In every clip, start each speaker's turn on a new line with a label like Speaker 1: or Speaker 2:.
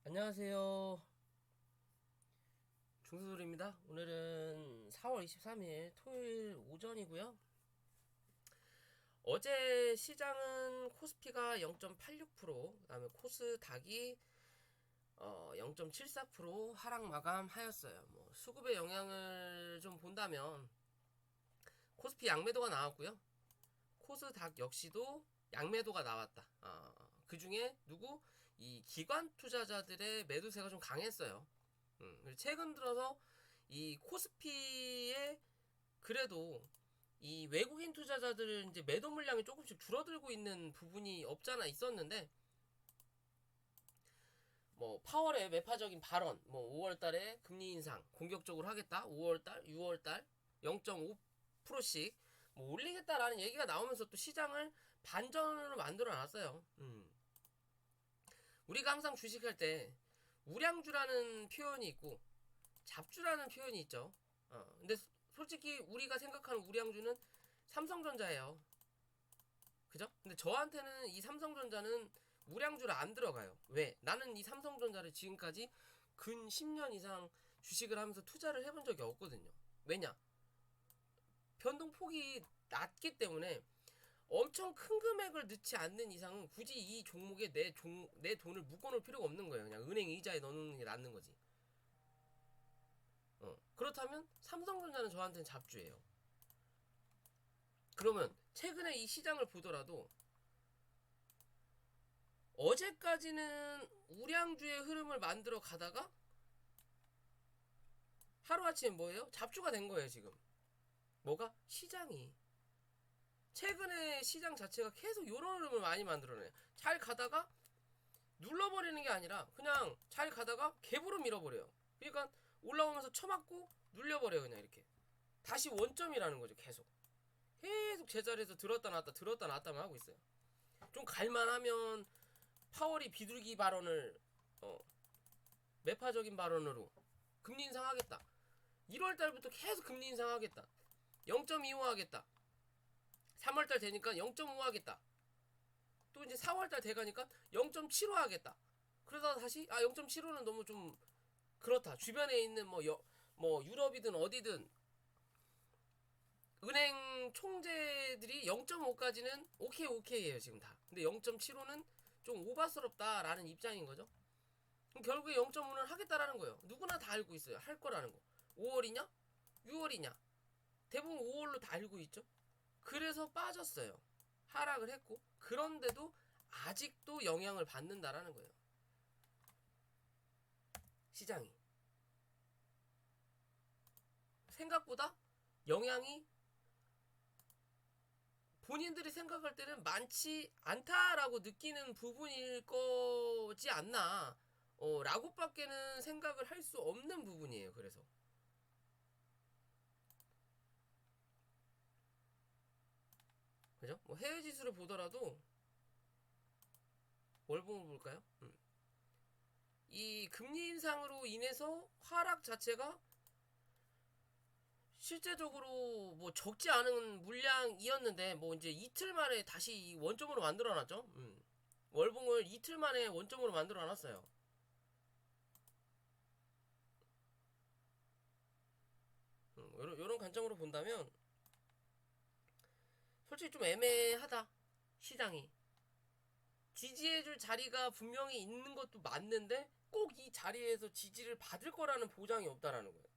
Speaker 1: 안녕하세요. 중수돌입니다. 오늘은 4월 23일 토요일 오전이고요. 어제 시장은 코스피가 0.86%, 그다음에 코스닥이 0.74% 하락 마감하였어요. 뭐 수급의 영향을 좀 본다면 코스피 양매도가 나왔고요. 코스닥 역시도 양매도가 나왔다. 그 중에 누구? 이 기관 투자자들의 매도세가 좀 강했어요. 최근 들어서 이 코스피에 그래도 이 외국인 투자자들 이제 매도 물량이 조금씩 줄어들고 있는 부분이 없잖아 있었는데, 뭐 파월의 매파적인 발언, 뭐 5월달에 금리 인상 공격적으로 하겠다, 5월달, 6월달 0.5%씩 뭐 올리겠다라는 얘기가 나오면서 또 시장을 반전으로 만들어 놨어요. 우리가 항상 주식할 때 우량주라는 표현이 있고 잡주라는 표현이 있죠. 근데 솔직히 우리가 생각하는 우량주는 삼성전자예요. 그죠? 근데 저한테는 이 삼성전자는 우량주를 안 들어가요. 왜? 나는 이 삼성전자를 지금까지 근 10년 이상 주식을 하면서 투자를 해본 적이 없거든요. 왜냐? 변동폭이 낮기 때문에 엄청 큰 금액을 넣지 않는 이상은 굳이 이 종목에 내 돈을 묶어놓을 필요가 없는 거예요. 그냥 은행 이자에 넣는 게 낫는 거지. 그렇다면 삼성전자는 저한테는 잡주예요. 그러면 최근에 이 시장을 보더라도 어제까지는 우량주의 흐름을 만들어 가다가 하루아침에 뭐예요? 잡주가 된 거예요, 지금. 뭐가? 시장이. 최근에 시장 자체가 계속 이런 흐름을 많이 만들어내. 잘 가다가 눌러버리는 게 아니라 그냥 잘 가다가 갭으로 밀어버려요. 그러니까 올라오면서 쳐맞고 눌려버려요, 그냥 이렇게. 다시 원점이라는 거죠, 계속. 계속 제자리에서 들었다 놨다 들었다 놨다만 하고 있어요. 좀 갈만하면 파월이 비둘기 발언을 매파적인 발언으로 금리 인상하겠다. 1월 달부터 계속 금리 인상하겠다. 0.25 하겠다. 3월 달 되니까 0.5 하겠다. 또 이제 4월 달 돼가니까 0.75 하겠다. 그러다가 다시 0.75는 너무 좀 그렇다. 주변에 있는 뭐 유럽이든 어디든 은행 총재들이 0.5까지는 오케이 오케이예요 지금 다. 근데 0.75는 좀 오바스럽다라는 입장인 거죠. 그럼 결국에 0.5는 하겠다라는 거예요. 누구나 다 알고 있어요. 할 거라는 거. 5월이냐? 6월이냐? 대부분 5월로 다 알고 있죠. 그래서 빠졌어요. 하락을 했고 그런데도 아직도 영향을 받는다라는 거예요. 시장이 생각보다 영향이 본인들이 생각할 때는 많지 않다라고 느끼는 부분일 거지 않나 라고밖에는 생각을 할 수 없는 부분이에요. 그래서 그죠? 뭐 해외 지수를 보더라도 월봉을 볼까요? 이 금리 인상으로 인해서 하락 자체가 실제적으로 뭐 적지 않은 물량이었는데 뭐 이제 이틀 만에 다시 원점으로 만들어놨죠. 월봉을 이틀 만에 원점으로 만들어놨어요. 요런 관점으로 본다면 솔직히 좀 애매하다. 시장이 지지해줄 자리가 분명히 있는 것도 맞는데 꼭 이 자리에서 지지를 받을 거라는 보장이 없다라는 거예요.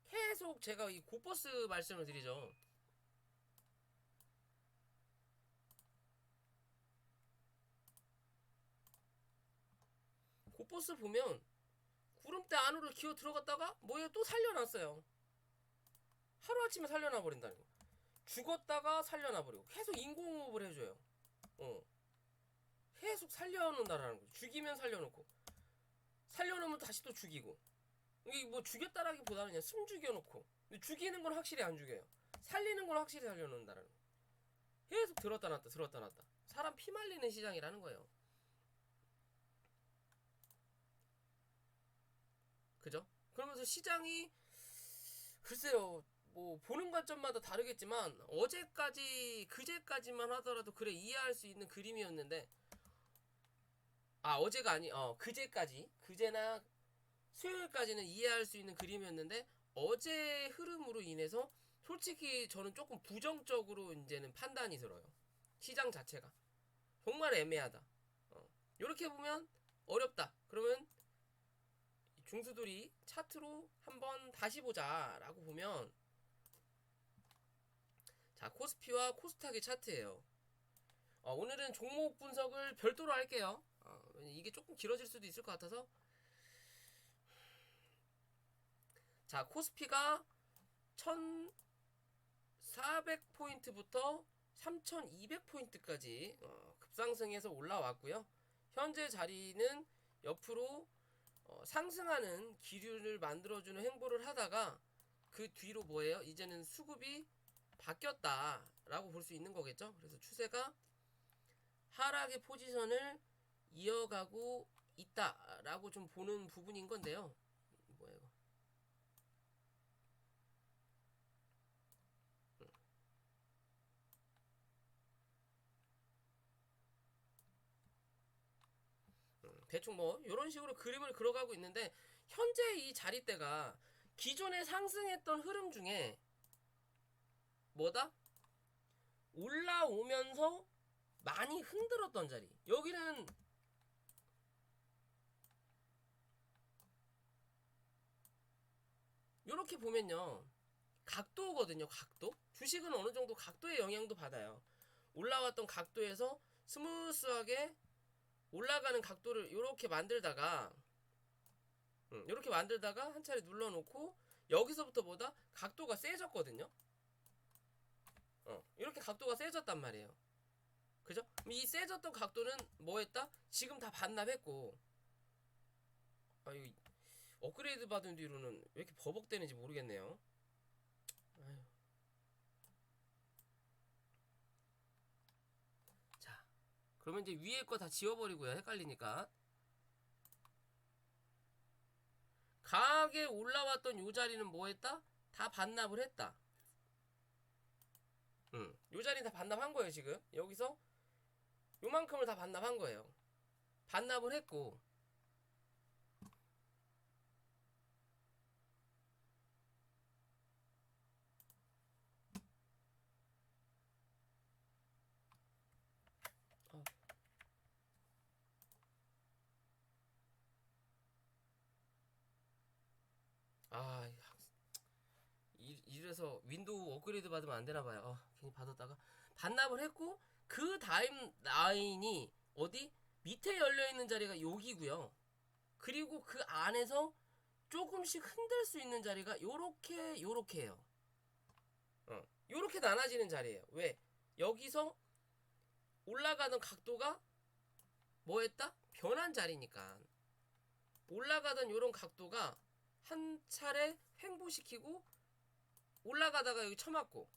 Speaker 1: 계속 제가 이 고버스 말씀을 드리죠. 고버스 보면 구름대 안으로 기어 들어갔다가 뭐예요? 또 살려놨어요. 하루아침에 살려놔 버린다는 거. 죽었다가 살려놔 버리고 계속 인공호흡을 해줘요. 어. 계속 살려놓는다라는 거죠. 죽이면 살려놓고 살려놓으면 다시 또 죽이고. 이게 뭐 죽였다라기보다는 그냥 숨 죽여놓고. 근데 죽이는 건 확실히 안 죽여요. 살리는 건 확실히 살려놓는다라는 거. 계속 들었다 놨다 들었다 놨다. 사람 피 말리는 시장이라는 거예요. 그죠? 그러면서 시장이 글쎄요, 뭐 보는 관점마다 다르겠지만 어제까지 그제까지만 하더라도 그래 이해할 수 있는 그림이었는데 어제가 아니 그제까지 그제나 수요일까지는 이해할 수 있는 그림이었는데 어제 흐름으로 인해서 솔직히 저는 조금 부정적으로 이제는 판단이 들어요. 시장 자체가 정말 애매하다. 이렇게 보면 어렵다. 그러면 중수들이 차트로 한번 다시 보자라고 보면 자 코스피와 코스닥의 차트예요. 오늘은 종목 분석을 별도로 할게요. 이게 조금 길어질 수도 있을 것 같아서 자 코스피가 1400포인트부터 3200포인트까지 급상승해서 올라왔고요. 현재 자리는 옆으로 상승하는 기류를 만들어주는 행보를 하다가 그 뒤로 뭐예요? 이제는 수급이 바뀌었다라고 볼 수 있는 거겠죠. 그래서 추세가 하락의 포지션을 이어가고 있다라고 좀 보는 부분인 건데요. 뭐야 이거? 대충 뭐 이런 식으로 그림을 그려가고 있는데 현재 이 자리대가 기존에 상승했던 흐름 중에 뭐다? 올라오면서 많이 흔들었던 자리. 여기는 이렇게 보면요. 각도거든요. 각도. 주식은 어느 정도 각도의 영향도 받아요. 올라왔던 각도에서 스무스하게 올라가는 각도를 이렇게 만들다가 한 차례 눌러놓고 여기서부터 보다 각도가 세졌거든요. 이렇게 각도가 세졌단 말이에요. 그죠? 이 세졌던 각도는 뭐 했다? 지금 다 반납했고 이거 업그레이드 받은 뒤로는 왜 이렇게 버벅대는지 모르겠네요. 아유. 자, 그러면 이제 위에 거 다 지워버리고요. 헷갈리니까. 강하게 올라왔던 요 자리는 뭐 했다? 다 반납을 했다. 요 자리 다 반납한 거예요, 지금. 여기서 요만큼을 다 반납한 거예요. 반납을 했고 이래서 윈도우 업그레이드 받으면 안 되나 봐요. 괜히 받았다가 반납을 했고 그 다음 라인이 어디 밑에 열려 있는 자리가 여기고요. 그리고 그 안에서 조금씩 흔들 수 있는 자리가 요렇게요. 요렇게 나눠지는 자리예요. 왜? 여기서 올라가던 각도가 뭐했다? 변한 자리니까. 올라가던 요런 각도가 한 차례 횡보시키고 올라가다가 여기 쳐맞고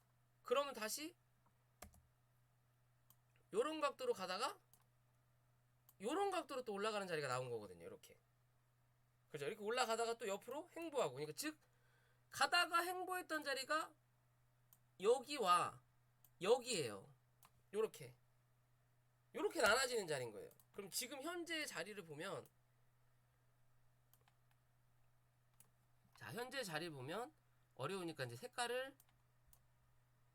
Speaker 1: 그러면 다시 요런 각도로 가다가 요런 각도로 또 올라가는 자리가 나온 거거든요. 이렇게. 그죠? 이렇게 올라가다가 또 옆으로 횡보하고. 그러니까 즉 가다가 횡보했던 자리가 여기와 여기에요. 요렇게. 요렇게 나눠지는 자리인 거예요. 그럼 지금 현재 자리를 보면 자, 현재 자리를 보면 어려우니까 이제 색깔을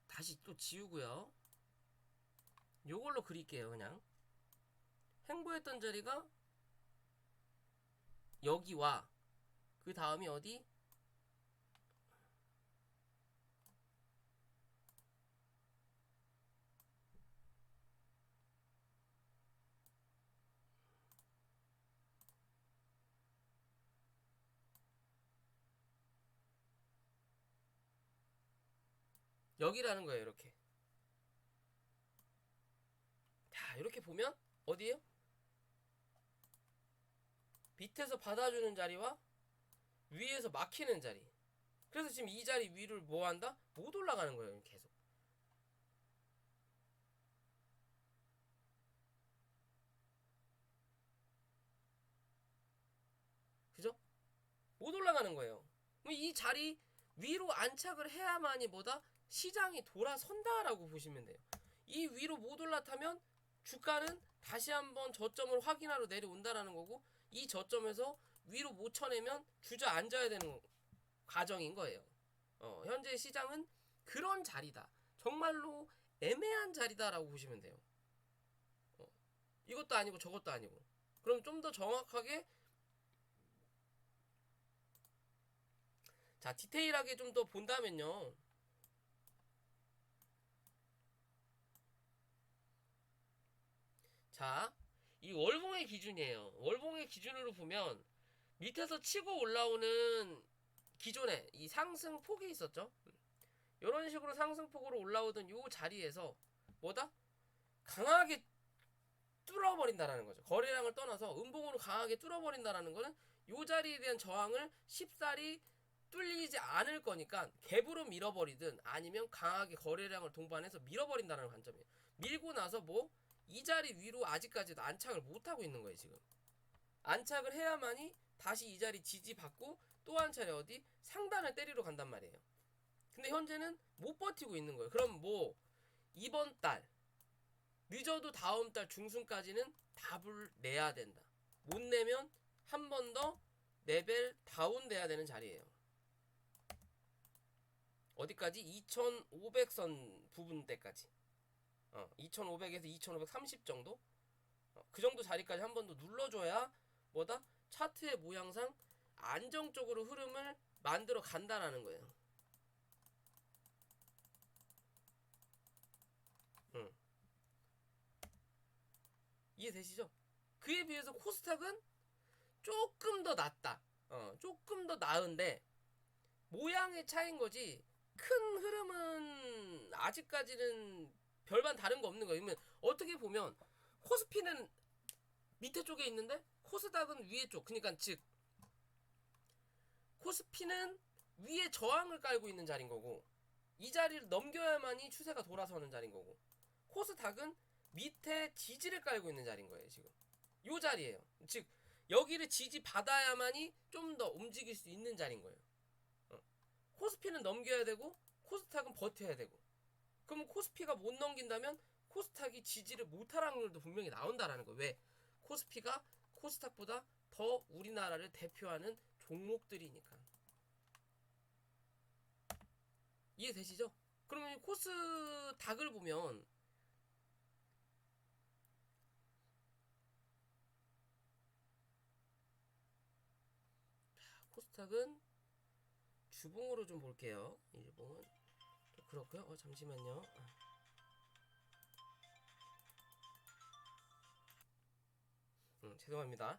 Speaker 1: 다시 또 지우고요. 요걸로 그릴게요. 그냥 횡보했던 자리가 여기와 그 다음이 어디? 여기라는 거예요. 이렇게. 자, 이렇게 보면 어디에요? 밑에서 받아주는 자리와 위에서 막히는 자리. 그래서 지금 이 자리 위를 뭐 한다? 못 올라가는 거예요. 계속. 그죠? 못 올라가는 거예요. 이 자리 위로 안착을 해야만이 뭐다? 시장이 돌아선다라고 보시면 돼요. 이 위로 못 올라타면 주가는 다시 한번 저점을 확인하러 내려온다라는 거고, 이 저점에서 위로 못 쳐내면 주저앉아야 되는 과정인 거예요. 현재 시장은 그런 자리다. 정말로 애매한 자리다라고 보시면 돼요. 이것도 아니고 저것도 아니고. 그럼 좀 더 정확하게, 자, 디테일하게 좀 더 본다면요. 자, 이 월봉의 기준이에요. 월봉의 기준으로 보면 밑에서 치고 올라오는 기존에 이 상승폭이 있었죠. 이런 식으로 상승폭으로 올라오던 이 자리에서 뭐다? 강하게 뚫어버린다라는 거죠. 거래량을 떠나서 음봉으로 강하게 뚫어버린다라는 거는 이 자리에 대한 저항을 쉽사리 뚫리지 않을 거니까 갭으로 밀어버리든 아니면 강하게 거래량을 동반해서 밀어버린다는 관점이에요. 밀고 나서 뭐 이 자리 위로 아직까지도 안착을 못하고 있는 거예요. 지금 안착을 해야만이 다시 이 자리 지지받고 또 한 차례 어디 상단을 때리러 간단 말이에요. 근데 현재는 못 버티고 있는 거예요. 그럼 뭐 이번 달 늦어도 다음 달 중순까지는 답을 내야 된다. 못 내면 한 번 더 레벨 다운 돼야 되는 자리예요. 어디까지? 2500선 부분대까지. 2500에서 2530 정도? 그 정도 자리까지 한 번 더 눌러줘야 뭐다? 차트의 모양상 안정적으로 흐름을 만들어 간다라는 거예요. 이해되시죠? 그에 비해서 코스닥은 조금 더 낫다. 조금 더 나은데 모양의 차이인 거지 큰 흐름은 아직까지는 별반 다른 거 없는 거예요. 그러면 어떻게 보면 코스피는 밑에 쪽에 있는데 코스닥은 위에 쪽. 그러니까 즉 코스피는 위에 저항을 깔고 있는 자리인 거고 이 자리를 넘겨야만이 추세가 돌아서는 자리인 거고 코스닥은 밑에 지지를 깔고 있는 자리인 거예요. 지금 요 자리예요. 즉 여기를 지지 받아야만이 좀 더 움직일 수 있는 자리인 거예요. 코스피는 넘겨야 되고 코스닥은 버텨야 되고 그럼 코스피가 못 넘긴다면 코스닥이 지지를 못할 확률도 분명히 나온다라는 거예요. 왜? 코스피가 코스닥보다 더 우리나라를 대표하는 종목들이니까. 이해되시죠? 그러면 코스닥을 보면 코스닥은 주봉으로 좀 볼게요. 일봉은 좀 그렇고요. 잠시만요. 죄송합니다.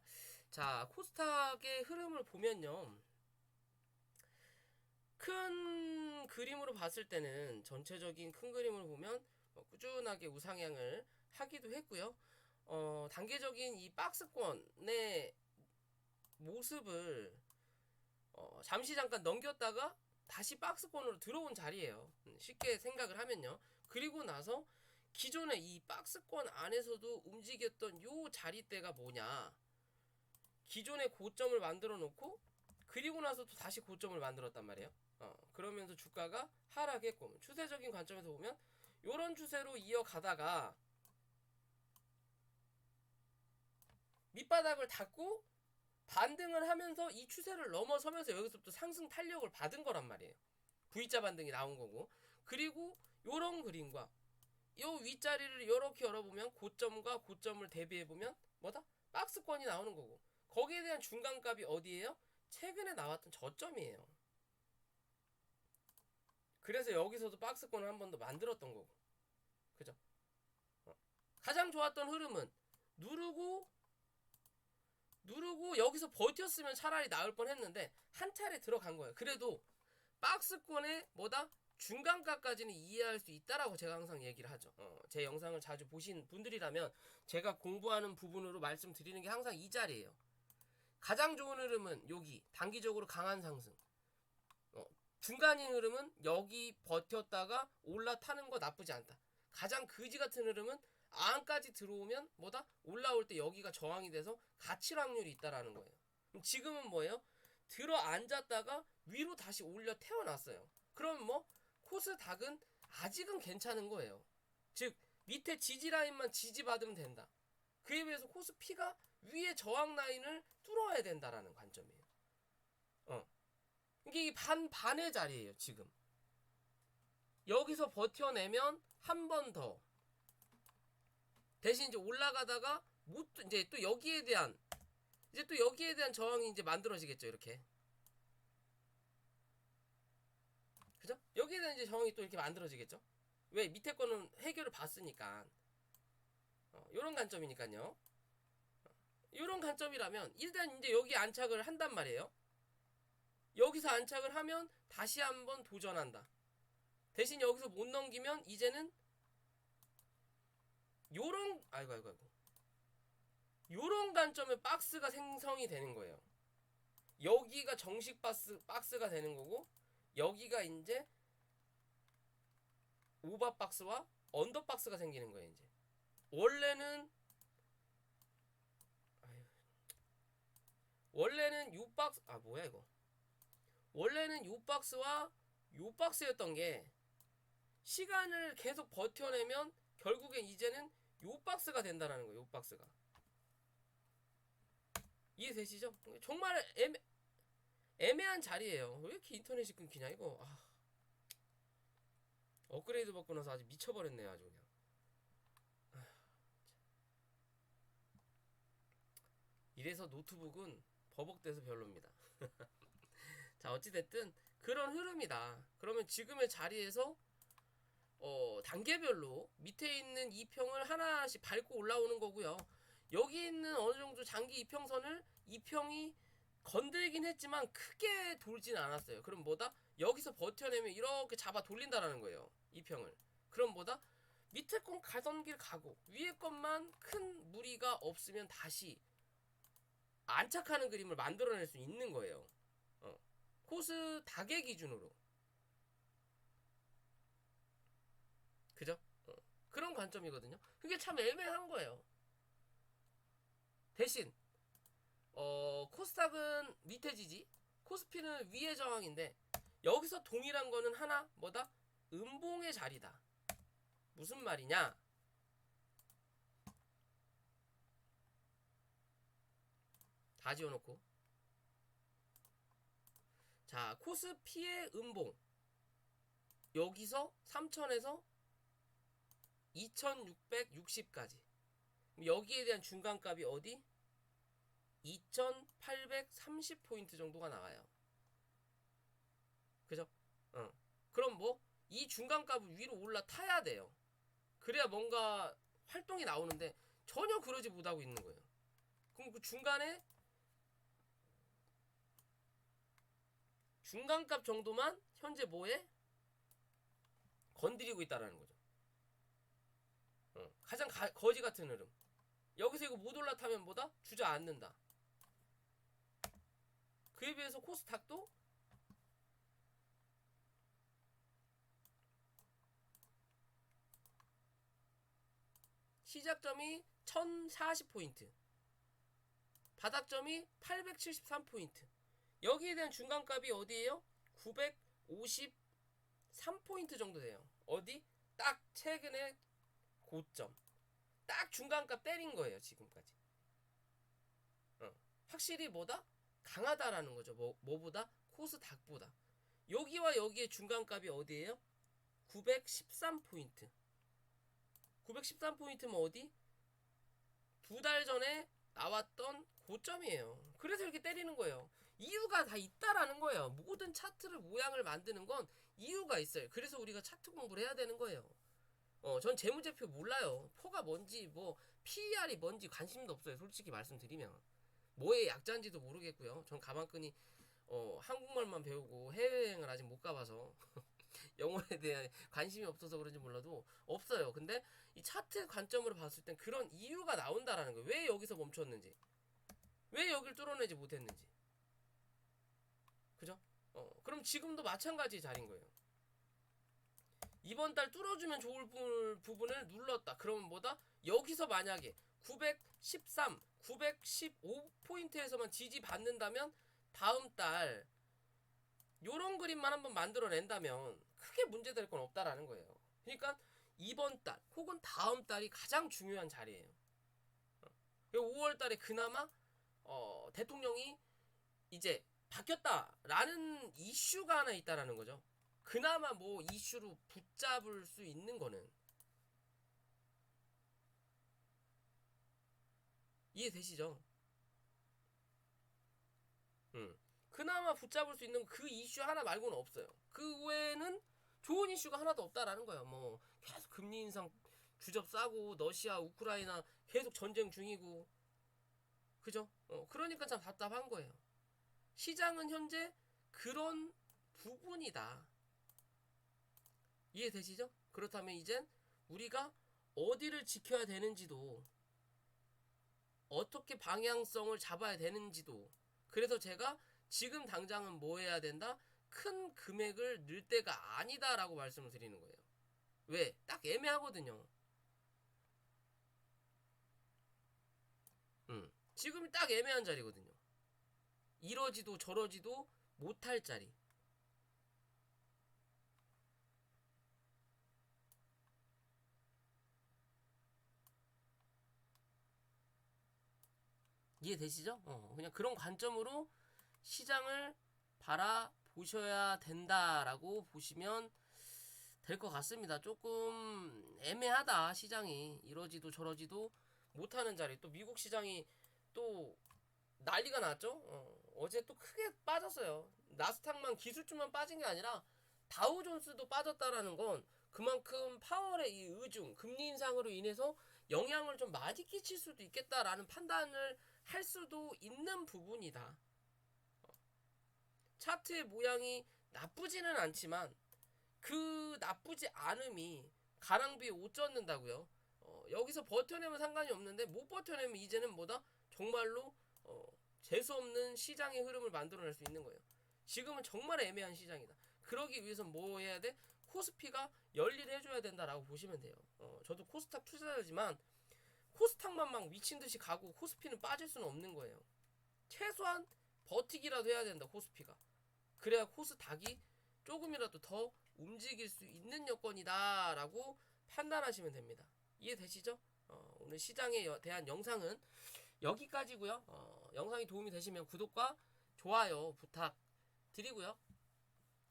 Speaker 1: 자, 코스닥의 흐름을 보면요. 큰 그림으로 봤을 때는 전체적인 큰 그림을 보면 꾸준하게 우상향을 하기도 했고요. 단계적인 이 박스권의 모습을 잠시 잠깐 넘겼다가 다시 박스권으로 들어온 자리예요. 쉽게 생각을 하면요. 그리고 나서 기존의 이 박스권 안에서도 움직였던 요 자리대가 뭐냐. 기존의 고점을 만들어 놓고 그리고 나서 또 다시 고점을 만들었단 말이에요. 그러면서 주가가 하락했고 추세적인 관점에서 보면 요런 추세로 이어가다가 밑바닥을 닫고 반등을 하면서 이 추세를 넘어서면서 여기서부터 상승 탄력을 받은 거란 말이에요. V자 반등이 나온 거고 그리고 요런 그림과 요 윗자리를 이렇게 열어보면 고점과 고점을 대비해보면 뭐다? 박스권이 나오는 거고 거기에 대한 중간값이 어디예요? 최근에 나왔던 저점이에요. 그래서 여기서도 박스권을 한 번 더 만들었던 거고 그죠? 가장 좋았던 흐름은 누르고 여기서 버텼으면 차라리 나을 뻔했는데 한 차례 들어간 거예요. 그래도 박스권의 뭐다? 중간가까지는 이해할 수 있다라고 제가 항상 얘기를 하죠. 제 영상을 자주 보신 분들이라면 제가 공부하는 부분으로 말씀드리는 게 항상 이 자리예요. 가장 좋은 흐름은 여기 단기적으로 강한 상승. 중간인 흐름은 여기 버텼다가 올라타는 거 나쁘지 않다. 가장 그지 같은 흐름은 안까지 들어오면 뭐다? 올라올 때 여기가 저항이 돼서 갇힐 확률이 있다라는 거예요. 그럼 지금은 뭐예요? 들어 앉았다가 위로 다시 올려 태어났어요. 그럼 뭐 코스닥은 아직은 괜찮은 거예요. 즉 밑에 지지 라인만 지지받으면 된다. 그에 비해서 코스피가 위에 저항 라인을 뚫어야 된다라는 관점이에요. 이게 반반의 자리예요. 지금 여기서 버텨내면 한 번 더 대신 이제 올라가다가 이제 또 여기에 대한 저항이 이제 만들어지겠죠. 이렇게 그죠? 여기에 대한 이제 저항이 또 이렇게 만들어지겠죠. 왜? 밑에 거는 해결을 봤으니까. 요런 관점이니까요. 요런 관점이라면 일단 이제 여기 안착을 한단 말이에요. 여기서 안착을 하면 다시 한번 도전한다. 대신 여기서 못 넘기면 이제는 요런 요런 관점에 박스가 생성이 되는 거예요. 여기가 정식 박스가 되는 거고, 여기가 이제 오버 박스와 언더 박스가 생기는 거예요. 이제 원래는 요 박스 원래는 요 박스와 요 박스였던 게 시간을 계속 버텨내면 결국엔 이제는 요 박스가 된다라는 거예요. 요 박스가. 이해되시죠? 정말 애매한 자리예요. 왜 이렇게 인터넷이 끊기냐 이거. 업그레이드 받고 나서 아주 미쳐버렸네요. 아주 그냥. 이래서 노트북은 버벅대서 별로입니다. 자, 어찌됐든 그런 흐름이다. 그러면 지금의 자리에서 단계별로 밑에 있는 이평을 하나씩 밟고 올라오는 거고요. 여기 있는 어느 정도 장기 이평선을 이평이 건들긴 했지만 크게 돌진 않았어요. 그럼 뭐다? 여기서 버텨내면 이렇게 잡아 돌린다라는 거예요. 이평을. 그럼 뭐다? 밑에 건 가던 길 가고 위에 것만 큰 무리가 없으면 다시 안착하는 그림을 만들어낼 수 있는 거예요. 코스닥의 기준으로. 그죠? 그런 관점이거든요. 그게 참 애매한 거예요. 대신 코스닥은 밑에 지지, 코스피는 위에 저항인데 여기서 동일한 거는 하나 뭐다? 음봉의 자리다. 무슨 말이냐? 다 지워놓고. 자, 코스피의 음봉. 여기서 3000에서 2660까지. 여기에 대한 중간값이 어디? 2830포인트 정도가 나와요. 그죠? 그럼 뭐 이 중간값을 위로 올라타야 돼요. 그래야 뭔가 활동이 나오는데 전혀 그러지 못하고 있는 거예요. 그럼 그 중간에 중간값 정도만 현재 뭐에 건드리고 있다라는 거죠. 가장 거지 같은 흐름. 여기서 이거 못 올라타면 뭐다? 주저앉는다. 그에 비해서 코스닥도 시작점이 1040포인트, 바닥점이 873포인트. 여기에 대한 중간값이 어디예요? 953포인트 정도 돼요. 어디? 딱 최근에 고점. 딱 중간값 때린 거예요. 지금까지. 확실히 뭐다? 강하다라는 거죠. 뭐보다? 코스닥보다. 여기와 여기의 중간값이 어디예요? 913포인트. 913포인트면 어디? 2달 전에 나왔던 고점이에요. 그래서 이렇게 때리는 거예요. 이유가 다 있다라는 거예요. 모든 차트를 모양을 만드는 건 이유가 있어요. 그래서 우리가 차트 공부를 해야 되는 거예요. 전 재무제표 몰라요. 포가 뭔지 뭐 PER이 뭔지 관심도 없어요. 솔직히 말씀드리면 뭐의 약자인지도 모르겠고요. 전 가만끈히 한국말만 배우고 해외여행을 아직 못 가봐서 영어에 대한 관심이 없어서 그런지 몰라도 없어요. 근데 이 차트 관점으로 봤을 땐 그런 이유가 나온다라는 거예요. 왜 여기서 멈췄는지, 왜 여길 뚫어내지 못했는지. 그죠? 그럼 지금도 마찬가지 자리인 거예요. 이번 달 뚫어주면 좋을 부분을 눌렀다. 그러면 뭐다? 여기서 만약에 913, 915포인트에서만 지지받는다면 다음 달 요런 그림만 한번 만들어낸다면 크게 문제될 건 없다라는 거예요. 그러니까 이번 달 혹은 다음 달이 가장 중요한 자리예요. 5월 달에 그나마 대통령이 이제 바뀌었다라는 이슈가 하나 있다라는 거죠. 그나마 뭐 이슈로 붙잡을 수 있는 거는 이해되시죠? 그나마 붙잡을 수 있는 그 이슈 하나 말고는 없어요. 그 외에는 좋은 이슈가 하나도 없다라는 거예요. 뭐 계속 금리 인상 주접 싸고 러시아 우크라이나 계속 전쟁 중이고 그죠? 그러니까 참 답답한 거예요. 시장은 현재 그런 부분이다. 이해되시죠? 그렇다면 이젠 우리가 어디를 지켜야 되는지도 어떻게 방향성을 잡아야 되는지도 그래서 제가 지금 당장은 뭐 해야 된다? 큰 금액을 넣을 때가 아니다라고 말씀을 드리는 거예요. 왜? 딱 애매하거든요. 지금이 딱 애매한 자리거든요. 이러지도 저러지도 못할 자리. 이해되시죠? 그냥 그런 관점으로 시장을 바라보셔야 된다라고 보시면 될 것 같습니다. 조금 애매하다 시장이 이러지도 저러지도 못하는 자리. 또 미국 시장이 또 난리가 났죠. 어제 또 크게 빠졌어요. 나스닥만 기술주만 빠진 게 아니라 다우존스도 빠졌다라는 건 그만큼 파월의 이 의중, 금리 인상으로 인해서 영향을 좀 많이 끼칠 수도 있겠다라는 판단을 할 수도 있는 부분이다. 차트의 모양이 나쁘지는 않지만 그 나쁘지 않음이 가랑비에 옷 젖는다고요. 여기서 버텨내면 상관이 없는데 못 버텨내면 이제는 뭐다? 정말로 재수없는 시장의 흐름을 만들어낼 수 있는 거예요. 지금은 정말 애매한 시장이다. 그러기 위해서 뭐 해야 돼? 코스피가 열일해줘야 된다라고 보시면 돼요. 저도 코스닥 투자자지만 코스닥만 막 미친 듯이 가고 코스피는 빠질 수는 없는 거예요. 최소한 버티기라도 해야 된다 코스피가. 그래야 코스닥이 조금이라도 더 움직일 수 있는 여건이다라고 판단하시면 됩니다. 이해되시죠? 오늘 시장에 대한 영상은 여기까지고요. 영상이 도움이 되시면 구독과 좋아요 부탁드리고요.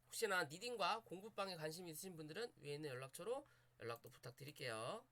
Speaker 1: 혹시나 니딩과 공부방에 관심 있으신 분들은 위에 있는 연락처로 연락도 부탁드릴게요.